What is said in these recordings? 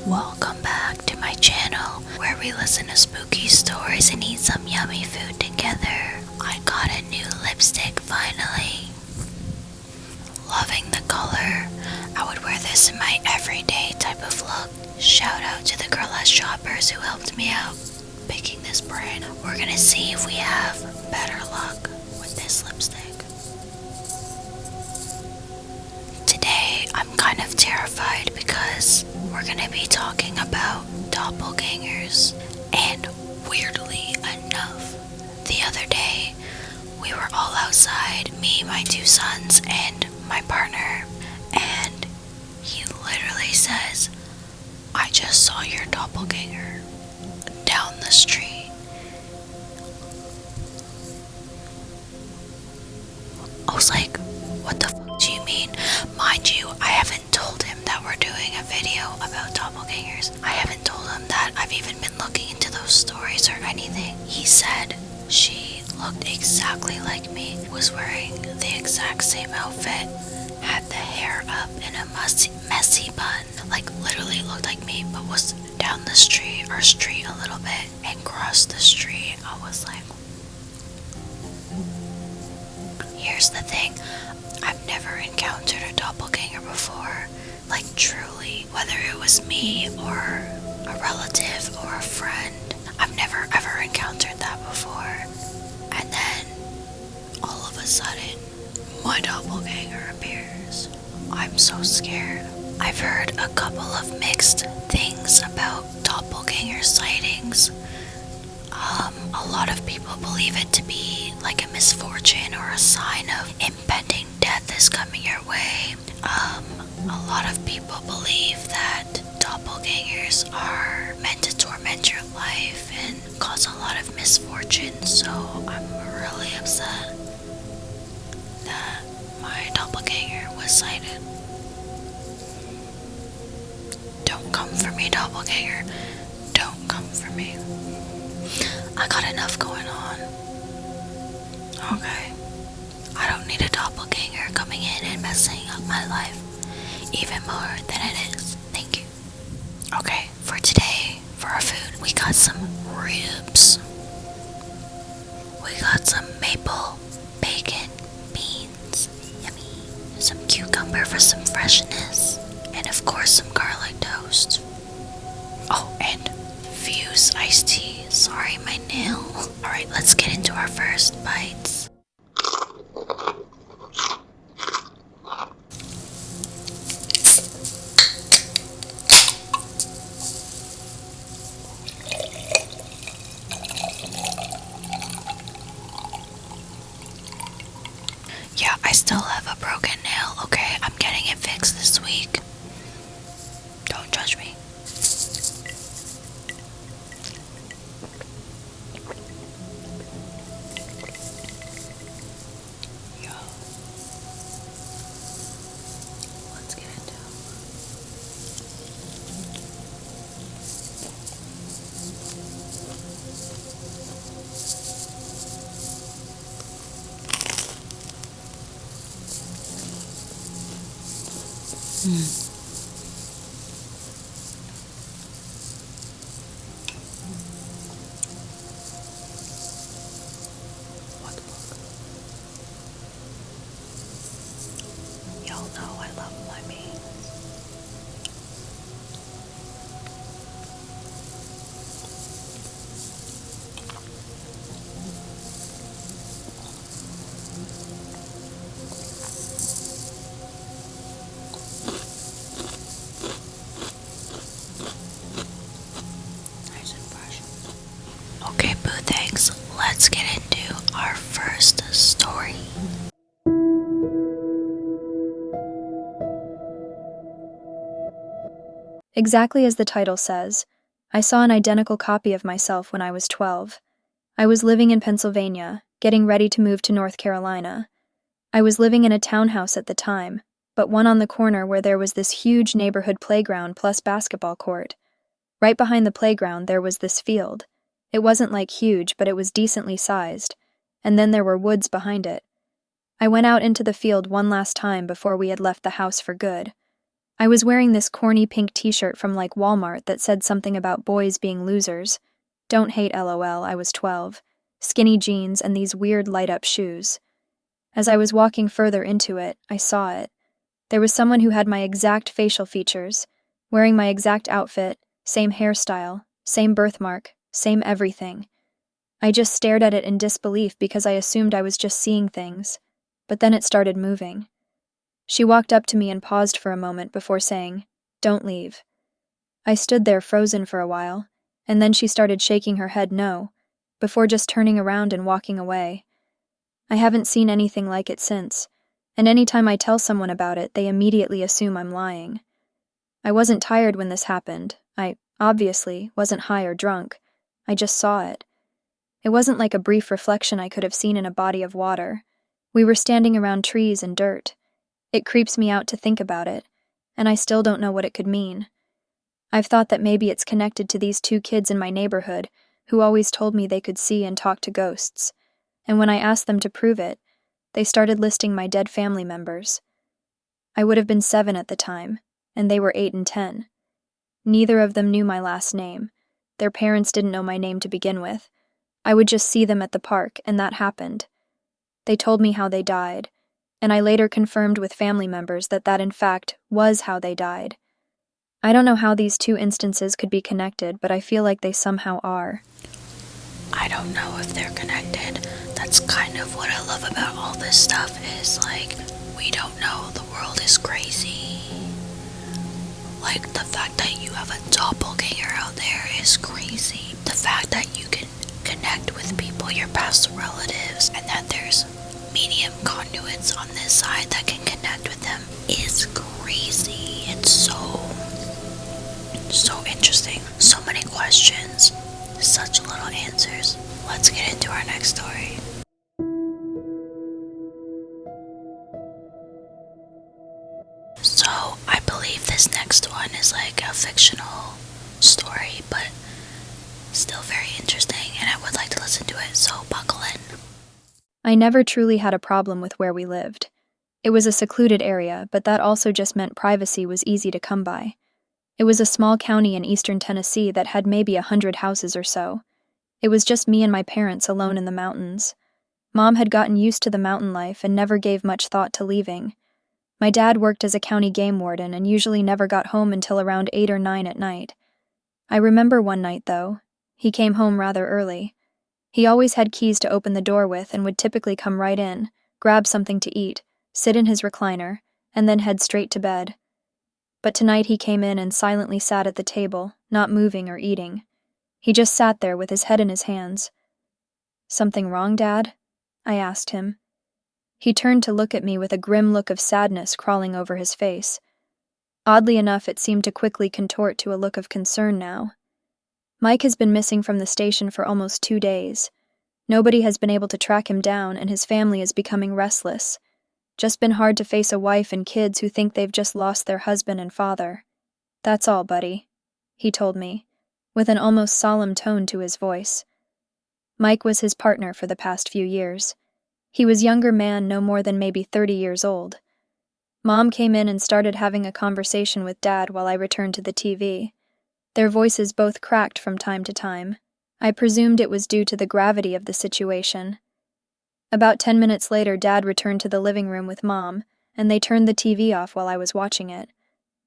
Welcome back to my channel where we listen to spooky stories and eat some yummy food together. I got a new lipstick finally. Loving the color. I would wear this in my everyday type of look. Shout out to the girl at Shoppers who helped me out picking this brand. We're gonna see if we have better luck with this lipstick. Today I'm kind of terrified because we're gonna be talking about dopplegängers, and weirdly enough, the other day we were all outside, me, my two sons, and my partner, and he literally says, "I just saw your doppelganger down the street." I was like, what the fuck do you mean? Mind you, I haven't told him that we're doing a video about doppelgangers. I haven't told him that I've even been looking into those stories or anything. He said she looked exactly like me, was wearing the exact same outfit, had the hair up in a messy bun, like literally looked like me, but was down the street, our street a little bit, and crossed the street. I was like, here's the thing, I've never encountered a doppelganger before, like truly, whether it was me or a relative or a friend. I've never ever encountered that before. And then, all of a sudden, my doppelganger appears. I'm so scared. I've heard a couple of mixed things about doppelganger sightings. A lot of people believe it to be like a misfortune or a sign of impending death is coming your way. A lot of people believe that doppelgangers are meant to torment your life and cause a lot of misfortune, so I'm really upset that my doppelganger was sighted. Don't come for me, doppelganger. Don't come for me. I got enough going on. Okay. I don't need a doppelganger coming in and messing up my life even more than it is. Thank you. Okay, for today, for our food, we got some ribs. We got some maple, bacon, beans, yummy, some cucumber for some freshness, and of course some garlic toast. Oh, and Fuse iced tea. Sorry, my nail. Alright, let's get into our first bites. Yeah, I still have a broken nail, okay? I'm getting it fixed this week. Don't judge me. Let's get into it. What the fuck? Y'all know I love my beans. Nice and fresh. Okay, boo thanks. Let's get into our first story. Exactly as the title says, I saw an identical copy of myself when I was 12. I was living in Pennsylvania, getting ready to move to North Carolina. I was living in a townhouse at the time, but one on the corner where there was this huge neighborhood playground plus basketball court. Right behind the playground there was this field. It wasn't like huge, but it was decently sized, and then there were woods behind it. I went out into the field one last time before we had left the house for good. I was wearing this corny pink t-shirt from like Walmart that said something about boys being losers. Don't hate LOL, I was 12. Skinny jeans and these weird light-up shoes. As I was walking further into it, I saw it. There was someone who had my exact facial features, wearing my exact outfit, same hairstyle, same birthmark, same everything. I just stared at it in disbelief because I assumed I was just seeing things. But then it started moving. She walked up to me and paused for a moment before saying, "Don't leave." I stood there frozen for a while, and then she started shaking her head no, before just turning around and walking away. I haven't seen anything like it since, and any time I tell someone about it, they immediately assume I'm lying. I wasn't tired when this happened. I, obviously, wasn't high or drunk. I just saw it. It wasn't like a brief reflection I could have seen in a body of water. We were standing around trees and dirt. It creeps me out to think about it, and I still don't know what it could mean. I've thought that maybe it's connected to these 2 kids in my neighborhood who always told me they could see and talk to ghosts, and when I asked them to prove it, they started listing my dead family members. I would have been 7 at the time, and they were 8 and 10. Neither of them knew my last name. Their parents didn't know my name to begin with. I would just see them at the park, and that happened. They told me how they died, and I later confirmed with family members that that in fact was how they died. I don't know how these 2 instances could be connected, but I feel like they somehow are. I don't know if they're connected. That's kind of what I love about all this stuff is, like, we don't know. The world is crazy. Like, the fact that you have a doppelganger out there is crazy. The fact that you can connect with people, your past relatives, and that there's medium conduits on this side that can connect with them is crazy. It's so interesting. So many questions, such little answers. Let's get into our next story. So, I believe this next one is like a fictional story, but still very interesting, and I would like to listen to it, so buckle in. I never truly had a problem with where we lived. It was a secluded area, but that also just meant privacy was easy to come by. It was a small county in eastern Tennessee that had maybe 100 houses or so. It was just me and my parents alone in the mountains. Mom had gotten used to the mountain life and never gave much thought to leaving. My dad worked as a county game warden and usually never got home until around 8 or 9 at night. I remember one night, though. He came home rather early. He always had keys to open the door with and would typically come right in, grab something to eat, sit in his recliner, and then head straight to bed. But tonight he came in and silently sat at the table, not moving or eating. He just sat there with his head in his hands. "Something wrong, Dad?" I asked him. He turned to look at me with a grim look of sadness crawling over his face. Oddly enough, it seemed to quickly contort to a look of concern now. Mike has been missing from the station for almost 2 days. Nobody has been able to track him down, and his family is becoming restless. Just been hard to face a wife and kids who think they've just lost their husband and father. "That's all, buddy," he told me, with an almost solemn tone to his voice. Mike was his partner for the past few years. He was a younger man, no more than maybe 30 years old. Mom came in and started having a conversation with Dad while I returned to the TV. Their voices both cracked from time to time. I presumed it was due to the gravity of the situation. About 10 minutes later, Dad returned to the living room with Mom, and they turned the TV off while I was watching it.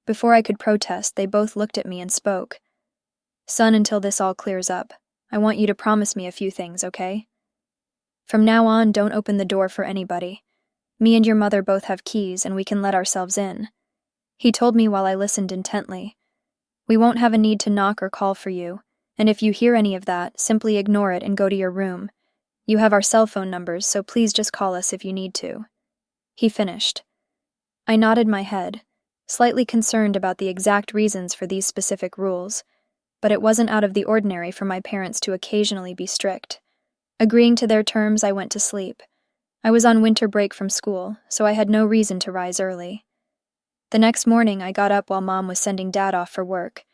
Before I could protest, they both looked at me and spoke. "Son, until this all clears up, I want you to promise me a few things, okay? From now on, don't open the door for anybody. Me and your mother both have keys, and we can let ourselves in." He told me while I listened intently. "We won't have a need to knock or call for you, and if you hear any of that, simply ignore it and go to your room. You have our cell phone numbers, so please just call us if you need to." He finished. I nodded my head, slightly concerned about the exact reasons for these specific rules, but it wasn't out of the ordinary for my parents to occasionally be strict. Agreeing to their terms, I went to sleep. I was on winter break from school, so I had no reason to rise early. The next morning, I got up while Mom was sending Dad off for work.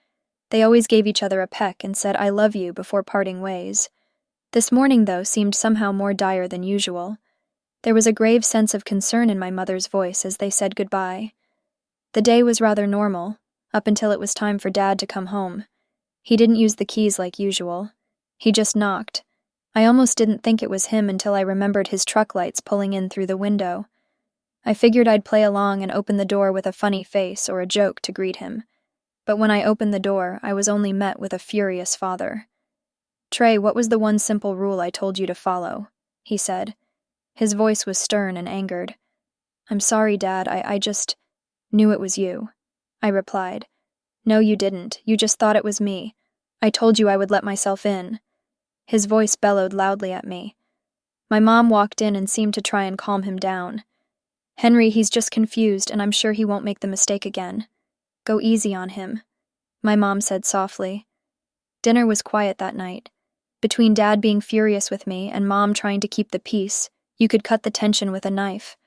They always gave each other a peck and said, "I love you," before parting ways. This morning, though, seemed somehow more dire than usual. There was a grave sense of concern in my mother's voice as they said goodbye. The day was rather normal, up until it was time for Dad to come home. He didn't use the keys like usual. He just knocked. I almost didn't think it was him until I remembered his truck lights pulling in through the window. I figured I'd play along and open the door with a funny face or a joke to greet him. But when I opened the door, I was only met with a furious father. "Trey, what was the one simple rule I told you to follow?" he said. His voice was stern and angered. "I'm sorry, Dad, I just knew it was you," I replied. "No, you didn't. You just thought it was me. I told you I would let myself in." His voice bellowed loudly at me. My mom walked in and seemed to try and calm him down. "Henry, he's just confused, and I'm sure he won't make the mistake again. Go easy on him," my mom said softly. Dinner was quiet that night. Between Dad being furious with me and Mom trying to keep the peace, you could cut the tension with a knife.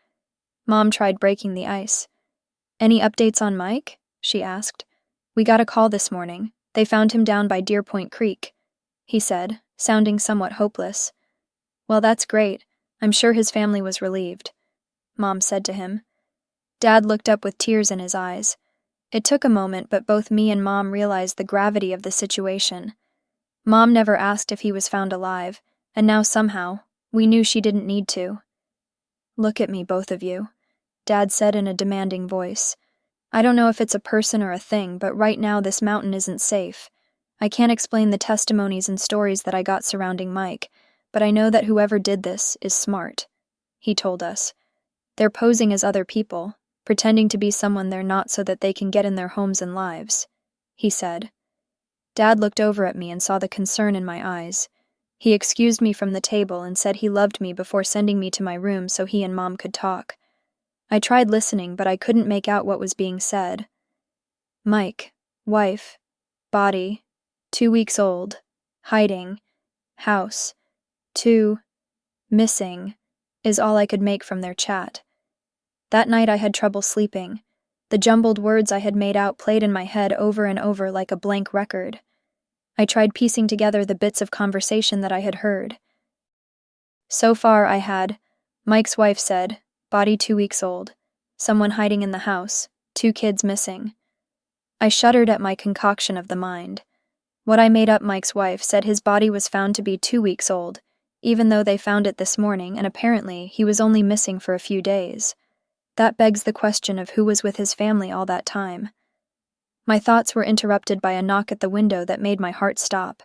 Mom tried breaking the ice. "Any updates on Mike?" she asked. "We got a call this morning. They found him down by Deer Point Creek," he said, sounding somewhat hopeless. "Well, that's great. I'm sure his family was relieved," Mom said to him. Dad looked up with tears in his eyes. It took a moment, but both me and Mom realized the gravity of the situation. Mom never asked if he was found alive, and now somehow, we knew she didn't need to. "Look at me, both of you," Dad said in a demanding voice. "I don't know if it's a person or a thing, but right now this mountain isn't safe. I can't explain the testimonies and stories that I got surrounding Mike, but I know that whoever did this is smart," he told us. "They're posing as other people, pretending to be someone they're not so that they can get in their homes and lives," he said. Dad looked over at me and saw the concern in my eyes. He excused me from the table and said he loved me before sending me to my room so he and Mom could talk. I tried listening, but I couldn't make out what was being said. Mike, wife, body, 2 weeks old, hiding, house, 2, missing, is all I could make from their chat. That night I had trouble sleeping. The jumbled words I had made out played in my head over and over like a blank record. I tried piecing together the bits of conversation that I had heard. So far I had, Mike's wife said, body 2 weeks old, someone hiding in the house, 2 kids missing. I shuddered at my concoction of the mind. What I made up Mike's wife said his body was found to be 2 weeks old, even though they found it this morning and apparently he was only missing for a few days. That begs the question of who was with his family all that time. My thoughts were interrupted by a knock at the window that made my heart stop.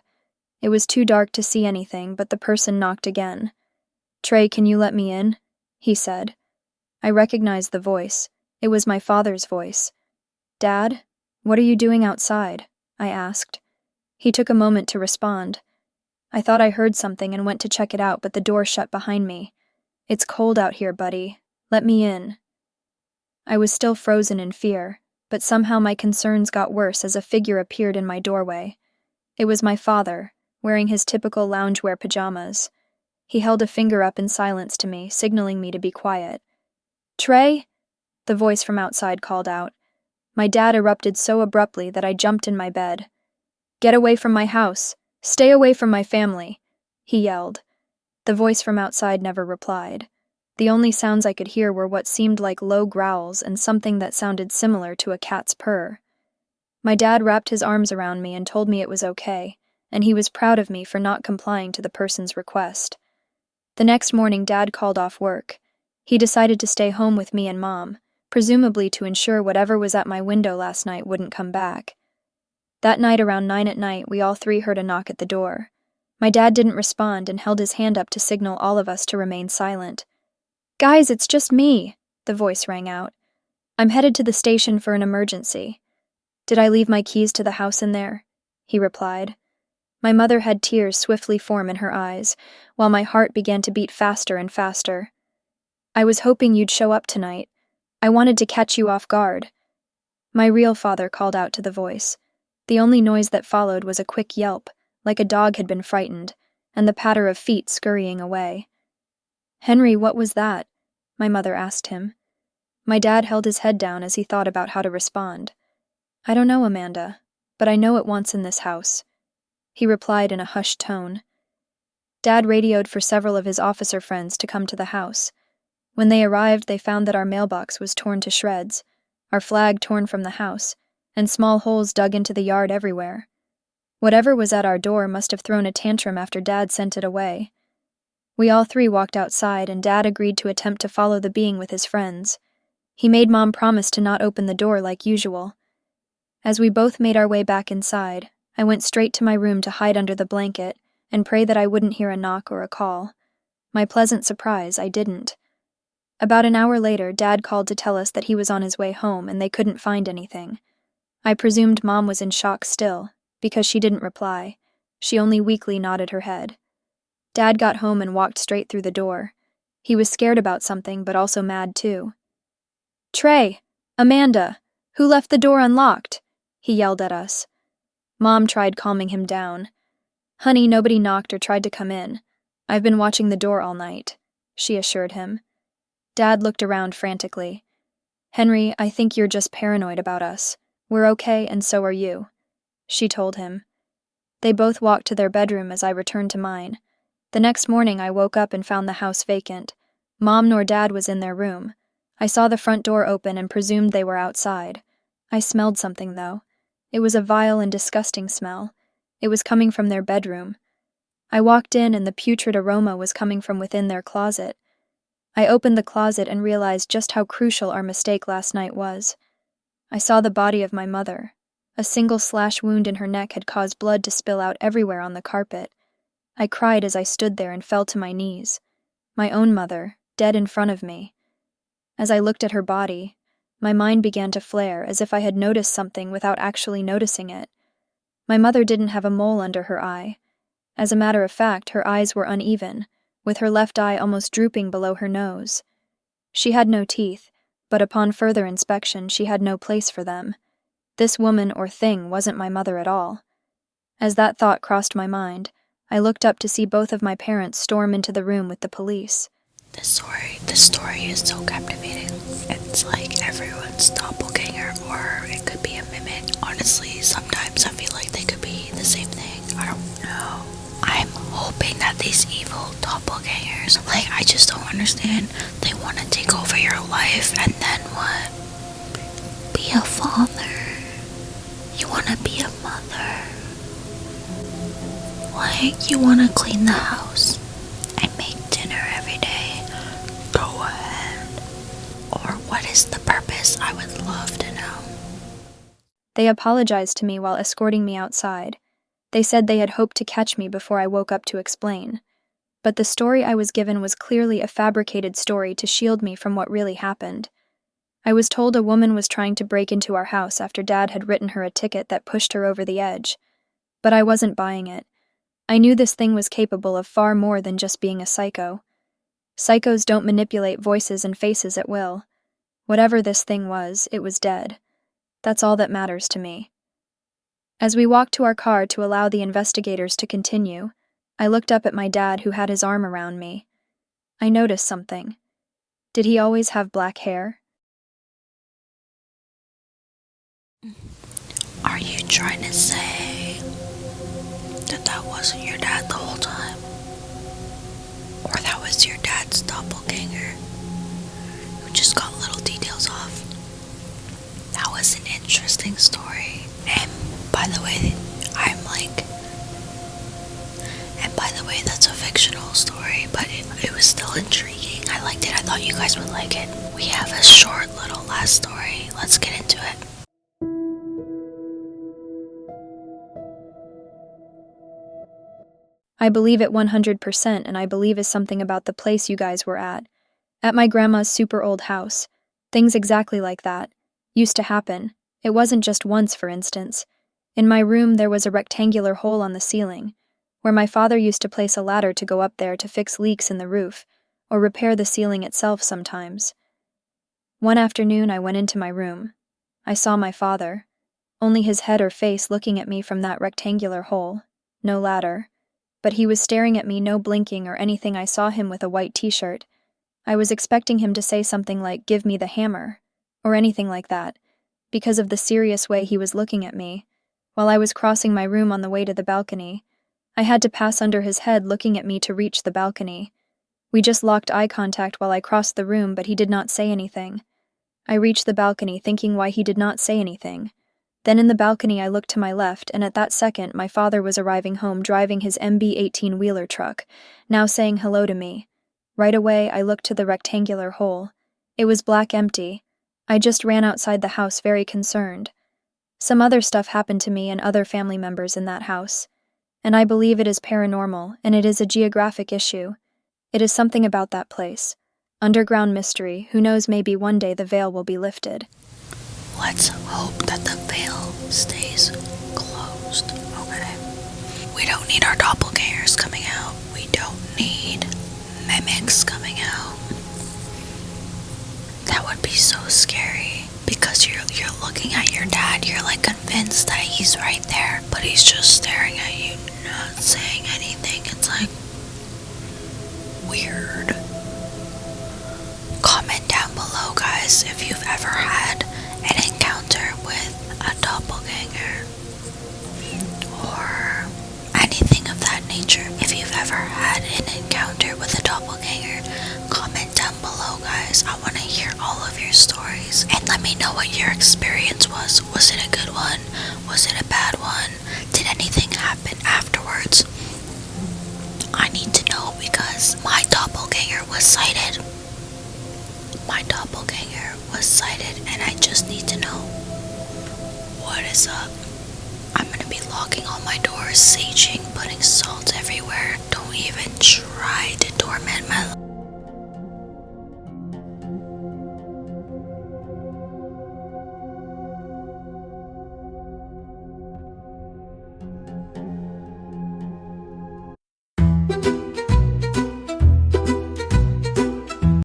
It was too dark to see anything, but the person knocked again. "Trey, can you let me in?" he said. I recognized the voice. It was my father's voice. "Dad, what are you doing outside?" I asked. He took a moment to respond. I thought I heard something and went to check it out, but the door shut behind me. "It's cold out here, buddy. Let me in." I was still frozen in fear, but somehow my concerns got worse as a figure appeared in my doorway. It was my father, wearing his typical loungewear pajamas. He held a finger up in silence to me, signaling me to be quiet. "Trey?" the voice from outside called out. My dad erupted so abruptly that I jumped in my bed. "Get away from my house! Stay away from my family!" he yelled. The voice from outside never replied. The only sounds I could hear were what seemed like low growls and something that sounded similar to a cat's purr. My dad wrapped his arms around me and told me it was okay, and he was proud of me for not complying to the person's request. The next morning, Dad called off work. He decided to stay home with me and Mom, presumably to ensure whatever was at my window last night wouldn't come back. That night around 9 at night, we all 3 heard a knock at the door. My dad didn't respond and held his hand up to signal all of us to remain silent. "Guys, it's just me," the voice rang out. "I'm headed to the station for an emergency." "Did I leave my keys to the house in there?" he replied. My mother had tears swiftly form in her eyes, while my heart began to beat faster and faster. "I was hoping you'd show up tonight. I wanted to catch you off guard." My real father called out to the voice. The only noise that followed was a quick yelp, like a dog had been frightened, and the patter of feet scurrying away. "Henry, what was that?" my mother asked him. My dad held his head down as he thought about how to respond. "I don't know, Amanda, but I know it once in this house," he replied in a hushed tone. Dad radioed for several of his officer friends to come to the house. When they arrived, they found that our mailbox was torn to shreds. our flag torn from the house, and small holes dug into the yard everywhere. Whatever was at our door must have thrown a tantrum after Dad sent it away. We all three walked outside, and Dad agreed to attempt to follow the being with his friends. He made Mom promise to not open the door like usual. As we both made our way back inside, I went straight to my room to hide under the blanket and pray that I wouldn't hear a knock or a call. My pleasant surprise, I didn't. About an hour later, Dad called to tell us that he was on his way home and they couldn't find anything. I presumed Mom was in shock still, because she didn't reply. She only weakly nodded her head. Dad got home and walked straight through the door. He was scared about something, but also mad too. "Trey! Amanda! Who left the door unlocked?" he yelled at us. Mom tried calming him down. "Honey, nobody knocked or tried to come in. I've been watching the door all night," she assured him. Dad looked around frantically. "Henry, I think you're just paranoid about us. We're okay, and so are you," she told him. They both walked to their bedroom as I returned to mine. The next morning I woke up and found the house vacant. Mom nor Dad was in their room. I saw the front door open and presumed they were outside. I smelled something, though. It was a vile and disgusting smell. It was coming from their bedroom. I walked in and the putrid aroma was coming from within their closet. I opened the closet and realized just how crucial our mistake last night was. I saw the body of my mother. A single slash wound in her neck had caused blood to spill out everywhere on the carpet. I cried as I stood there and fell to my knees. My own mother, dead in front of me. As I looked at her body, my mind began to flare as if I had noticed something without actually noticing it. My mother didn't have a mole under her eye. As a matter of fact, her eyes were uneven, with her left eye almost drooping below her nose. She had no teeth, but upon further inspection she had no place for them. This woman or thing wasn't my mother at all. As that thought crossed my mind, I looked up to see both of my parents storm into the room with the police. This story is so captivating. It's like everyone's doppelganger, or it could be a mimic. Honestly, sometimes I feel like they could be the same thing. I don't know. I'm hoping that these evil doppelgangers, I just don't understand. They want to take over your life, and then what? Be a father. You want to be a mother. You want to clean the house and make dinner every day. Go ahead. Or what is the purpose? I would love to know. They apologized to me while escorting me outside. They said they had hoped to catch me before I woke up to explain. But the story I was given was clearly a fabricated story to shield me from what really happened. I was told a woman was trying to break into our house after Dad had written her a ticket that pushed her over the edge. But I wasn't buying it. I knew this thing was capable of far more than just being a psycho. Psychos don't manipulate voices and faces at will. Whatever this thing was, it was dead. That's all that matters to me. As we walked to our car to allow the investigators to continue, I looked up at my dad, who had his arm around me. I noticed something. Did he always have black hair? Are you trying to say that wasn't your dad the whole time? Or that was your dad's doppelganger who just got little details off? That was an interesting story. And by the way, that's a fictional story, but it was still intriguing. I liked it. I thought you guys would like it. We have a short little last story. Let's get into it. I believe it 100%, and I believe is something about the place you guys were at. At my grandma's super old house. Things exactly like that used to happen. It wasn't just once, for instance. In my room there was a rectangular hole on the ceiling, where my father used to place a ladder to go up there to fix leaks in the roof, or repair the ceiling itself sometimes. One afternoon I went into my room. I saw my father, only his head or face looking at me from that rectangular hole, no ladder. But he was staring at me, no blinking or anything. I saw him with a white t-shirt. I was expecting him to say something like, "Give me the hammer," or anything like that, because of the serious way he was looking at me. While I was crossing my room on the way to the balcony, I had to pass under his head looking at me to reach the balcony. We just locked eye contact while I crossed the room, but he did not say anything. I reached the balcony thinking why he did not say anything. Then in the balcony I looked to my left, and at that second my father was arriving home driving his MB 18-wheeler truck, now saying hello to me. Right away I looked to the rectangular hole. It was black empty. I just ran outside the house very concerned. Some other stuff happened to me and other family members in that house. And I believe it is paranormal, and it is a geographic issue. It is something about that place. Underground mystery, who knows, maybe one day the veil will be lifted. Let's hope that the veil stays closed, okay? We don't need our doppelgangers coming out. We don't need mimics coming out. That would be so scary, because you're looking at your dad, you're like convinced that he's right there, but he's just staring at you, not saying anything. It's like weird. Comment down below, guys, if you've ever had an encounter with a doppelganger or anything of that nature. If you've ever had an encounter with a doppelganger, comment down below, guys. I want to hear all of your stories, and let me know what your experience was. Was it a good one? Was it a bad one? Did anything happen afterwards? I need to know, because my doppelganger was sighted. My doppelganger was sighted, and I just need to know what is up. I'm gonna be locking all my doors, saging, putting salt everywhere. Don't even try to torment my